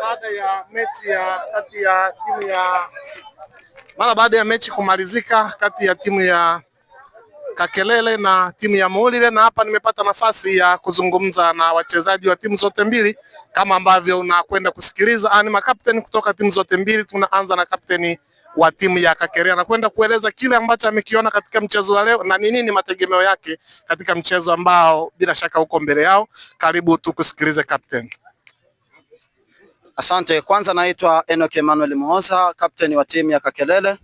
baada ya mechi kati ya timu ya mara baada ya mechi kumalizika kati ya timu ya Kakelele na timu ya Muhulile, na hapa nimepata nafasi ya kuzungumza na wachezaji wa timu zote mbili kama ambavyo unakwenda kusikiliza. Ni makapteni kutoka timu zote mbili. Tunaanza na kapteni wa timu ya Kakelele, anakwenda kueleza kile ambacho amekiona katika mchezo wa leo na ni nini mategemeo yake katika mchezo ambao bila shaka uko mbele yao. Karibu tukusikilize kapteni. Asante. Kwanza naitwa Enoch Emmanuel Muhoza, kapteni wa timu ya Kakelele.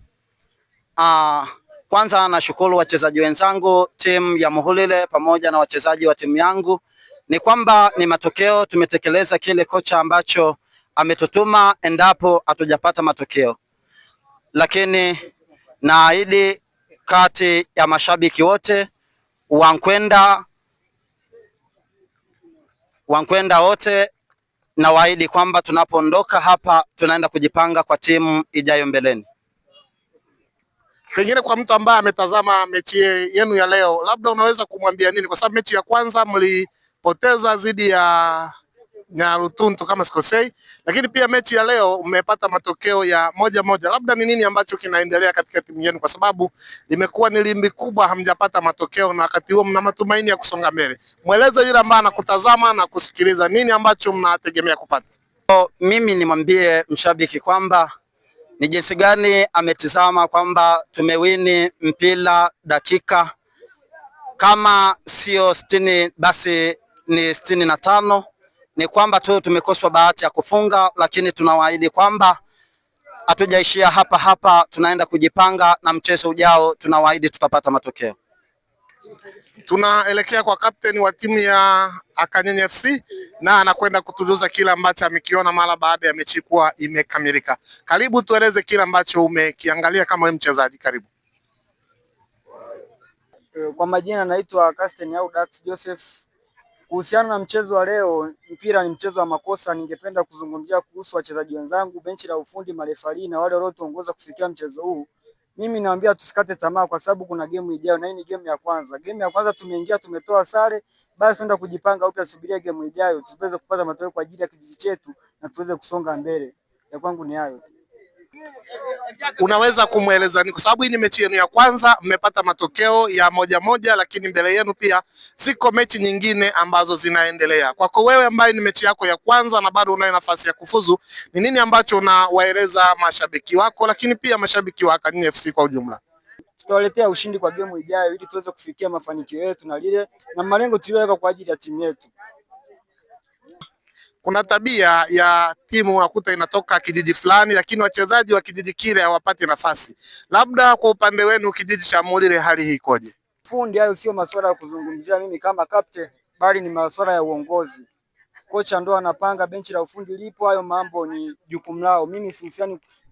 Kwanza nashukuru wachezaji wenzangu timu ya Muhulile pamoja na wachezaji wa timu yangu. Ni kwamba ni matokeo, tumetekeleza kile kocha ambacho ametutuma endapo hatujapata matokeo. Lakini naahidi kati ya mashabiki wote Wankwenda wote na waahidi kwamba tunapoondoka hapa tunaenda kujipanga kwa timu ijayo mbeleni. Pengine kwa mtu ambaye ametazama mechi yenu ya leo, labda unaweza kumwambia nini? Kwa sababu mechi ya kwanza mlipoteza dhidi ya Nyarutuntu kama sikosei, lakini pia mechi ya leo mmepata matokeo ya 1-1. Labda ni nini ambacho kinaendelea katika timu yenu, kwa sababu limekuwa ni limbi kubwa, hamjapata matokeo na wakati huo mna matumaini ya kusonga mbele. Mweleze yule ambaye anakutazama na kusikiliza nini ambacho mnategemea kupata. Mimi nimwambie mshabiki kwamba ni jinsi gani ametizama kwamba tumewini mpira dakika kama sio 60 basi ni 65. Ni kwamba tu tumekoswa bahati ya kufunga, lakini tunawaahidi kwamba hatujaishia hapa, tunaenda kujipanga na mchezo ujao tunawaahidi tutapata matokeo. Tunaelekea kwa kapteni wa timu ya Akanyenye FC na anakwenda kutujuza kile ambacho amekiona mara baada ya mechi kuwa imekamilika. Karibu tueleze kile ambacho umekiangalia kama wewe mchezaji. Karibu. Kwa majina naitwa Kasten Audax Joseph. Kuhusiana na mchezo wa leo, mpira ni mchezo wa makosa. Ningependa kuzungumzia kuhusu wachezaji wenzangu, benchi la ufundi, marefali na wale waliotuongoza kufikia mchezo huu. Mimi naambia tusikate tamaa kwa sababu kuna game ijayo na hii ni game ya kwanza. Game ya kwanza tumeingia, tumetoa sare, basi tunaenda kujipanga upya, subiria game ijayo tuweze kupata matokeo kwa ajili ya kijiji chetu na tuweze kusonga mbele. Ya kwangu ni hayo. Unaweza kumweleza nini, kwa sababu hii ni mechi yenu ya kwanza, mmepata matokeo ya 1-1, lakini mbele yenu pia ziko mechi nyingine ambazo zinaendelea. Kwako wewe ambaye ni mechi yako ya kwanza na bado unayo nafasi ya kufuzu, ni nini ambacho unawaeleza mashabiki wako, lakini pia mashabiki wa Akanyenye FC kwa ujumla? Tutawaletea ushindi kwa game ijayo ili tuweze kufikia mafanikio yetu na malengo tuliyoweka kwa ajili ya timu yetu. Kuna tabia ya timu unakuta inatoka kijiji fulani, lakini wachezaji wa kijiji kile hawapati nafasi. Labda kwa upande wenu kijiji cha Muhulile hali hii ikoje? Fundi, hayo sio masuala ya kuzungumzia mimi kama captain, bali ni masuala ya uongozi. Kocha ndo anapanga, benchi la ufundi lipo, hayo mambo ni jukumu lao. Mimi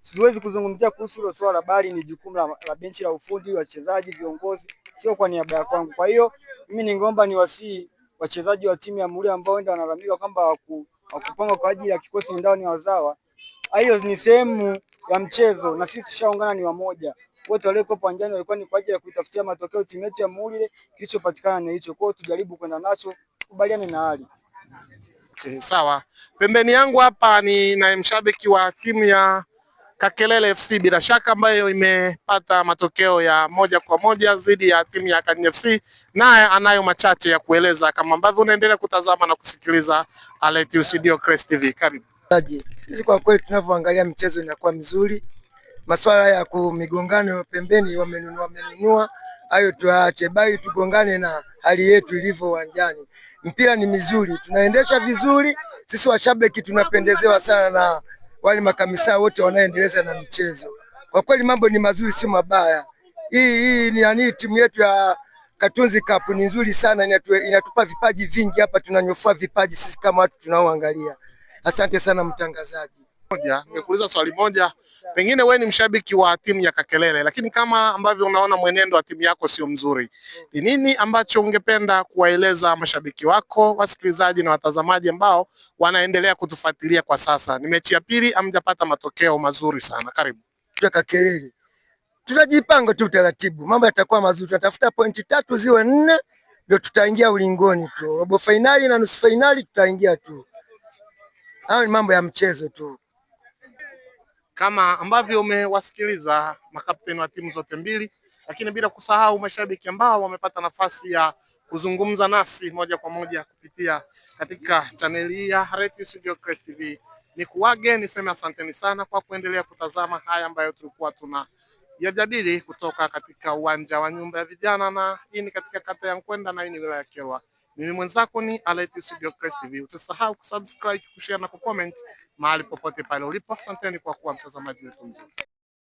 siwezi kuzungumzia kuhusu hilo swala, bali ni jukumu la benchi la ufundi, wachezaji, viongozi, sio kwa niaba ya kwangu. Kwa hiyo mimi ningeomba niwasihi wachezaji wa timu ya Muhulile ambao ndio wanalalamika kwamba wakupanga kwa ajili ya kikosi ndani ya wazawa. Hiyo ni sehemu ya mchezo na sisi tushaungana ni wamoja. Wote walioko uwanjani walikuwa ni kwa ajili ya kuitafutia matokeo timu yetu ya Muhulile, kilichopatikana na hicho. Kwa hiyo tujaribu kwenda nacho, kubaliane na hali. Okay, sawa. Pembeni yangu hapa ni na mshabiki wa timu ya Kakelele FC bila shaka ambayo imepata matokeo ya 1-1 dhidi ya timu ya Akanyenye FC, naye anayo machache ya kueleza kama ambavyo unaendelea kutazama na kusikiliza Aletius Dio Crest TV. Karibu. Sisi kwa kweli tunavyoangalia mchezo inakuwa mzuri. Masuala ya kumigongano pembeni wamenunua hayo tuache, bali tugongane na hali yetu ilivyo uwanjani. Mpira ni mizuri, tunaendesha vizuri. Sisi washabiki tunapendezewa sana na wale makamisa wote wanaendeleza na michezo. Kwa kweli mambo ni mazuri, sio mabaya. Hii ni timu yetu ya Katunzi Cup ni nzuri sana, inatupa vipaji vingi hapa, tunanyofua vipaji sisi kama watu tunaoangalia. Asante sana mtangazaji. Nimekuuliza swali moja, pengine wewe ni mshabiki wa timu ya Kakelele, lakini kama ambavyo unaona mwenendo wa timu yako sio mzuri, ni nini ambacho ungependa kuwaeleza mashabiki wako, wasikilizaji na watazamaji ambao wanaendelea kutufuatilia kwa sasa? Ni mechi ya pili, hamjapata matokeo mazuri sana. Karibu. Kakelele tunajipanga tu taratibu, mambo yatakuwa mazuri. Tutatafuta pointi 3 ziwe 4 ndio tutaingia ulingoni tu. Robo finali na nusu finali tutaingia tu. Hayo ni mambo ya mchezo tu. Kama ambavyo umewasikiliza makapteni wa timu zote mbili, lakini bila kusahau mashabiki ambao wamepata nafasi ya kuzungumza nasi moja kwa moja kupitia katika chaneli hii ya Red Studio Crest TV. Nikuage niseme asanteni sana kwa kuendelea kutazama haya ambayo tulikuwa tuna yajadili kutoka katika uwanja wa nyumba ya vijana, na hii ni katika kata ya Nkwenda na hii ni wilaya ya Kyerwa. Mimi mwenzako ni Red Studio Crest TV. Usisahau kusubscribe, kushare na kucomment mahali popote pale ulipo. Asanteni kwa kuwa mtazamaji wetu mzuri.